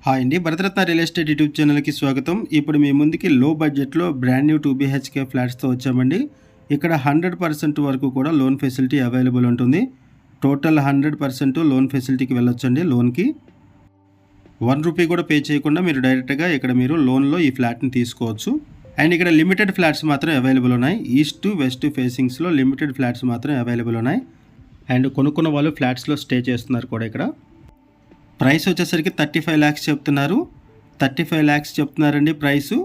Hi అండి, Bharat Ratna real estate YouTube ఛానల్కి స్వాగతం. ఇప్పుడు మీ ముందుకి లో బడ్జెట్లో బ్రాండ్ న్యూ 2 BHK ఫ్లాట్స్తో వచ్చామండి. ఇక్కడ 100% వరకు కూడా లోన్ ఫెసిలిటీ అవైలబుల్ ఉంటుంది. టోటల్ 100% లోన్ ఫెసిలిటీకి వెళ్ళొచ్చండి. లోన్కి ₹1 కూడా పే చేయకుండా మీరు డైరెక్ట్గా ఇక్కడ మీరు లోన్లో ఈ ఫ్లాట్ని తీసుకోవచ్చు. అండ్ ఇక్కడ లిమిటెడ్ ఫ్లాట్స్ మాత్రం అవైలబుల్ ఉన్నాయి. ఈస్ట్ వెస్ట్ ఫేసింగ్స్లో లిమిటెడ్ ఫ్లాట్స్ మాత్రం అవైలబుల్ ఉన్నాయి. అండ్ కొనుక్కున్న వాళ్ళు ఫ్లాట్స్లో స్టే చేస్తున్నారు కూడా. ఇక్కడ ప్రైస్ వచ్చేసరికి 35 lakhs చెప్తున్నారు. 35 lakhs చెప్తున్నారండి ప్రైసు.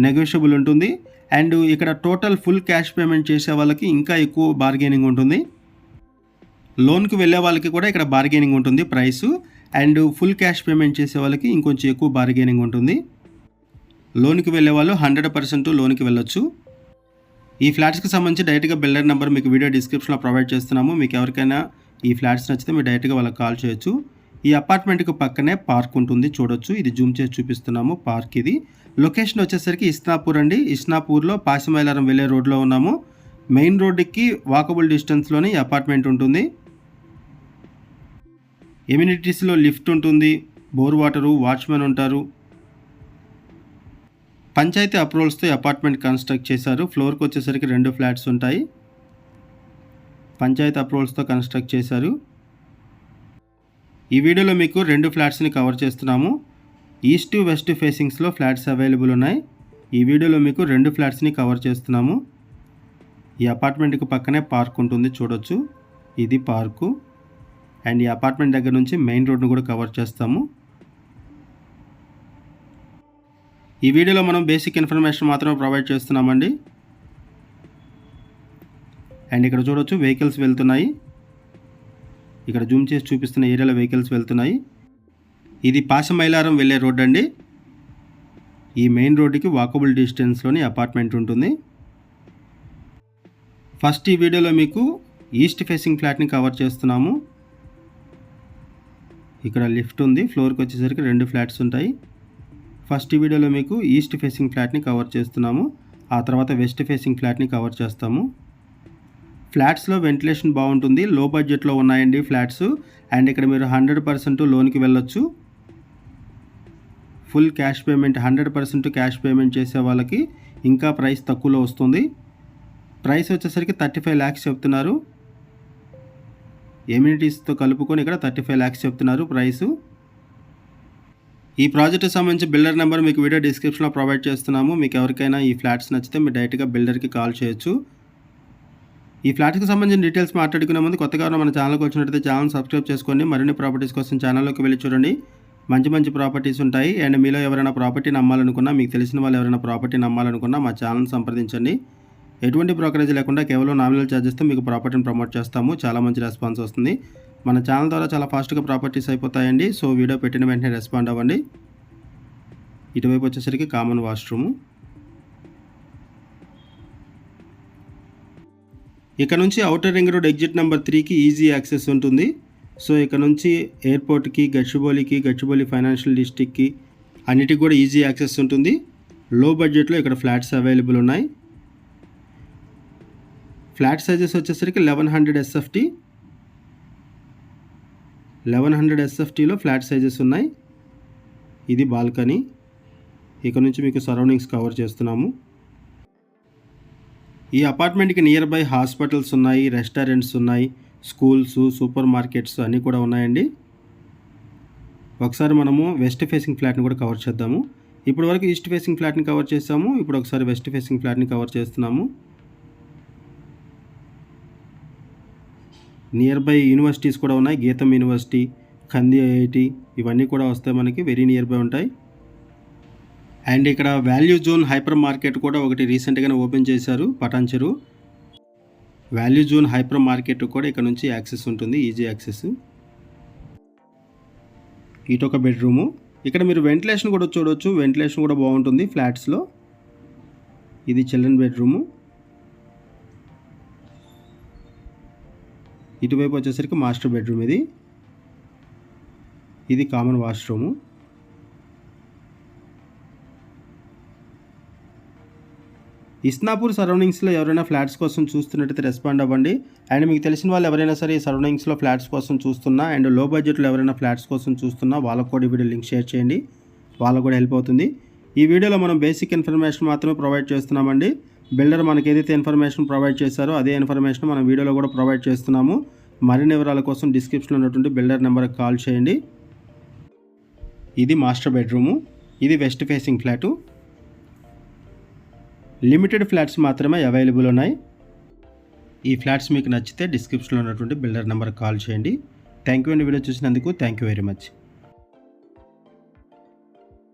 నెగోషియబుల్ ఉంటుంది. అండ్ ఇక్కడ టోటల్ ఫుల్ క్యాష్ పేమెంట్ చేసే వాళ్ళకి ఇంకా ఎక్కువ బార్గెనింగ్ ఉంటుంది. లోన్కి వెళ్ళే వాళ్ళకి కూడా ఇక్కడ బార్గెనింగ్ ఉంటుంది price. And full cash payment చేసే వాళ్ళకి ఇంకొంచెం ఎక్కువ బార్గెనింగ్ ఉంటుంది. లోన్కి వెళ్ళే వాళ్ళు 100% లోన్కి వెళ్ళొచ్చు. ఈ ఫ్లాట్స్కి సంబంధించి డైరెక్ట్గా బిల్డర్ నెంబర్ మీకు వీడియో డిస్క్రిప్షన్లో ప్రొవైడ్ చేస్తున్నాము. మీకు ఎవరికైనా ఈ ఫ్లాట్స్ నచ్చితే మీరు డైరెక్ట్గా వాళ్ళకి కాల్ చేయొచ్చు. ఈ అపార్ట్మెంట్కి పక్కనే పార్క్ ఉంటుంది, చూడొచ్చు. ఇది జూమ్ చేసి చూపిస్తున్నాము పార్క్. ఇది లొకేషన్ వచ్చేసరికి ఇస్నాపూర్ అండి. ఇస్నాపూర్లో పాసిమైలారం వెళ్ళే రోడ్లో ఉన్నాము. మెయిన్ రోడ్డుకి వాకబుల్ డిస్టెన్స్లోనే ఈ అపార్ట్మెంట్ ఉంటుంది. ఎమ్యూనిటీస్లో లిఫ్ట్ ఉంటుంది, బోర్ వాటరు, వాచ్మెన్ ఉంటారు. పంచాయతీ అప్రూవల్స్తో ఈ అపార్ట్మెంట్ కన్స్ట్రక్ట్ చేశారు. ఫ్లోర్కి వచ్చేసరికి 2 ఫ్లాట్స్ ఉంటాయి. పంచాయతీ అప్రూవల్స్తో కన్స్ట్రక్ట్ చేశారు. ఈ వీడియోలో మీకు 2 ఫ్లాట్స్ని కవర్ చేస్తున్నాము. ఈస్ట్ వెస్ట్ ఫేసింగ్స్లో ఫ్లాట్స్ అవైలబుల్ ఉన్నాయి. ఈ వీడియోలో మీకు 2 ఫ్లాట్స్ని కవర్ చేస్తున్నాము. ఈ అపార్ట్మెంట్కి పక్కనే పార్క్ ఉంటుంది, చూడొచ్చు. ఇది పార్కు. అండ్ ఈ అపార్ట్మెంట్ దగ్గర నుంచి మెయిన్ రోడ్ను కూడా కవర్ చేస్తాము. ఈ వీడియోలో మనం బేసిక్ ఇన్ఫర్మేషన్ మాత్రమే ప్రొవైడ్ చేస్తున్నామండి. అండ్ ఇక్కడ చూడొచ్చు వెహికల్స్ వెళ్తున్నాయి. ఇక్కడ జూమ్ చేసి చూపిస్తున్న ఏరియాలో వెహికల్స్ వెళ్తున్నాయి. ఇది పాసమైలారం వెళ్ళే రోడ్ అండి. ఈ మెయిన్ రోడ్డుకి వాకబుల్ డిస్టెన్స్లోని అపార్ట్మెంట్ ఉంటుంది. ఫస్ట్ ఈ వీడియోలో మీకు ఈస్ట్ ఫేసింగ్ ఫ్లాట్ని కవర్ చేస్తున్నాము. ఇక్కడ లిఫ్ట్ ఉంది. ఫ్లోర్కి వచ్చేసరికి 2 ఫ్లాట్స్ ఉంటాయి. ఫస్ట్ ఈ వీడియోలో మీకు ఈస్ట్ ఫేసింగ్ ఫ్లాట్ని కవర్ చేస్తున్నాము. ఆ తర్వాత వెస్ట్ ఫేసింగ్ ఫ్లాట్ని కవర్ చేస్తాము. ఫ్లాట్స్లో వెంటిలేషన్ బాగుంటుంది. లో బడ్జెట్లో ఉన్నాయండి ఫ్లాట్స్. అండ్ ఇక్కడ మీరు 100% లోన్కి వెళ్ళొచ్చు. Full cash payment 100% cash payment చేసే వాళ్ళకి ఇంకా ప్రైస్ తక్కువలో వస్తుంది. ప్రైస్ వచ్చేసరికి 35 lakhs చెప్తున్నారు. ఎమ్యూనిటీస్తో కలుపుకొని ఇక్కడ 35 lakhs చెప్తున్నారు ప్రైసు. ఈ ప్రాజెక్ట్కి సంబంధించి బిల్డర్ నెంబర్ మీకు వీడియో డిస్క్రిప్షన్లో ప్రొవైడ్ చేస్తున్నాము. మీకు ఎవరికైనా ఈ ఫ్లాట్స్ నచ్చితే మీరు డైరెక్ట్గా బిల్డర్కి కాల్ చేయొచ్చు. ఈ ఫ్లాట్కి సంబంధించిన డీటెయిల్స్ మాట్లాడుకునే ముందు కొత్తగా మన ఛానల్కి వచ్చినట్లయితే ఛానల్ సబ్స్క్రైబ్ చేసుకోండి. మరిన్ని ప్రాపర్టీస్ కోసం ఛానల్లోకి వెళ్ళి చూడండి. మంచి మంచి ప్రాపర్టీస్ ఉంటాయి. అండ్ మీలో ఎవరైనా ప్రాపర్టీ నమ్మాలనుకున్నా, మీకు తెలిసిన వాళ్ళు ఎవరైనా ప్రాపర్టీ నమ్మాలనుకున్నా మా ఛానల్ సంప్రదించండి. ఎటువంటి బ్రోకరేజ్ లేకుండా కేవలం నామినల్ ఛార్జెస్తో మీకు ప్రాపర్టీని ప్రమోట్ చేస్తాము. చాలా మంచి రెస్పాన్స్ వస్తుంది. మన ఛానల్ ద్వారా చాలా ఫాస్ట్గా ప్రాపర్టీస్ అయిపోతాయండి. సో వీడియో పెట్టిన వెంటనే రెస్పాండ్ అవ్వండి. ఇటువైపు వచ్చేసరికి కామన్ వాష్రూము. ఇక్కడ నుంచి outer ring road exit number 3కి ఈజీ యాక్సెస్ ఉంటుంది. సో ఇక్కడ నుంచి ఎయిర్పోర్ట్కి, గచ్చిబౌలి ఫైనాన్షియల్ డిస్ట్రిక్ట్కి అన్నిటికి కూడా ఈజీ యాక్సెస్ ఉంటుంది. లో బడ్జెట్లో ఇక్కడ ఫ్లాట్స్ అవైలబుల్ ఉన్నాయి. ఫ్లాట్ సైజెస్ వచ్చేసరికి 1100 SFT. 1100 SFTలో ఫ్లాట్ సైజెస్ ఉన్నాయి. ఇది బాల్కనీ. ఇక్కడ నుంచి మీకు సరౌండింగ్స్ కవర్ చేస్తున్నాము. ఈ అపార్ట్మెంట్కి నియర్ బై హాస్పిటల్స్ ఉన్నాయి, రెస్టారెంట్స్ ఉన్నాయి, స్కూల్స్, సూపర్ మార్కెట్స్ అన్నీ కూడా ఉన్నాయండి. ఒకసారి మనము వెస్ట్ ఫేసింగ్ ఫ్లాట్ని కూడా కవర్ చేద్దాము. ఇప్పటి వరకు ఈస్ట్ ఫేసింగ్ ఫ్లాట్ని కవర్ చేసాము. ఇప్పుడు ఒకసారి వెస్ట్ ఫేసింగ్ ఫ్లాట్ని కవర్ చేస్తున్నాము. నియర్ బై యూనివర్సిటీస్ కూడా ఉన్నాయి. గీతం యూనివర్సిటీ, కంది IIT ఇవన్నీ కూడా వస్తాయి మనకి, వెరీ నియర్ బై ఉంటాయి. అండ్ ఇక్కడ వాల్యూ జోన్ హైపర్ మార్కెట్ కూడా ఒకటి రీసెంట్గానే ఓపెన్ చేశారు, Patancheru. Value zone hyper market కూడా ఇక్కడ నుంచి యాక్సెస్ ఉంటుంది, ఈజీ యాక్సెస్. ఇటొక బెడ్రూము. ఇక్కడ మీరు వెంటిలేషన్ కూడా చూడవచ్చు. వెంటిలేషన్ కూడా బాగుంటుంది ఫ్లాట్స్లో. ఇది చిల్డ్రన్ బెడ్రూము. ఇటువైపు వచ్చేసరికి మాస్టర్ బెడ్రూమ్. ఇది కామన్ వాష్రూము. ఇస్నాపూర్ సరౌండింగ్స్లో ఎవరైనా ఫ్లాట్స్ కోసం చూస్తున్నట్టయితే రెస్పాండ్ అవ్వండి. అండ్ మీకు తెలిసిన వాళ్ళు ఎవరైనా సరే ఈ సరౌండింగ్స్లో ఫ్లాట్స్ కోసం చూస్తున్నా అండ్ లో బడ్జెట్లో ఎవరైనా ఫ్లాట్స్ కోసం చూస్తున్నా వాళ్ళకు కూడా ఈ వీడియో లింక్ షేర్ చేయండి, వాళ్ళకు కూడా హెల్ప్ అవుతుంది. ఈ వీడియోలో మనం బేసిక్ ఇన్ఫర్మేషన్ మాత్రమే ప్రొవైడ్ చేస్తున్నామండి. బిల్డర్ మనకి ఏదైతే ఇన్ఫర్మేషన్ ప్రొవైడ్ చేశారో అదే ఇన్ఫర్మేషన్ మనం వీడియోలో కూడా ప్రొవైడ్ చేస్తున్నాము. మరిన్ని వివరాల కోసం డిస్క్రిప్షన్లో ఉన్నటువంటి బిల్డర్ నెంబర్కి కాల్ చేయండి. ఇది మాస్టర్ బెడ్రూము, ఇది west facing flat. Limited flats మాత్రమే అవైలబుల్ ఉన్నాయి. ఈ ఫ్లాట్స్ మీకు నచ్చితే డిస్క్రిప్షన్లో ఉన్నటువంటి బిల్డర్ నెంబర్కి కాల్ చేయండి. థ్యాంక్ యూ అండి, వీడియో చూసినందుకు థ్యాంక్ యూ వెరీ మచ్.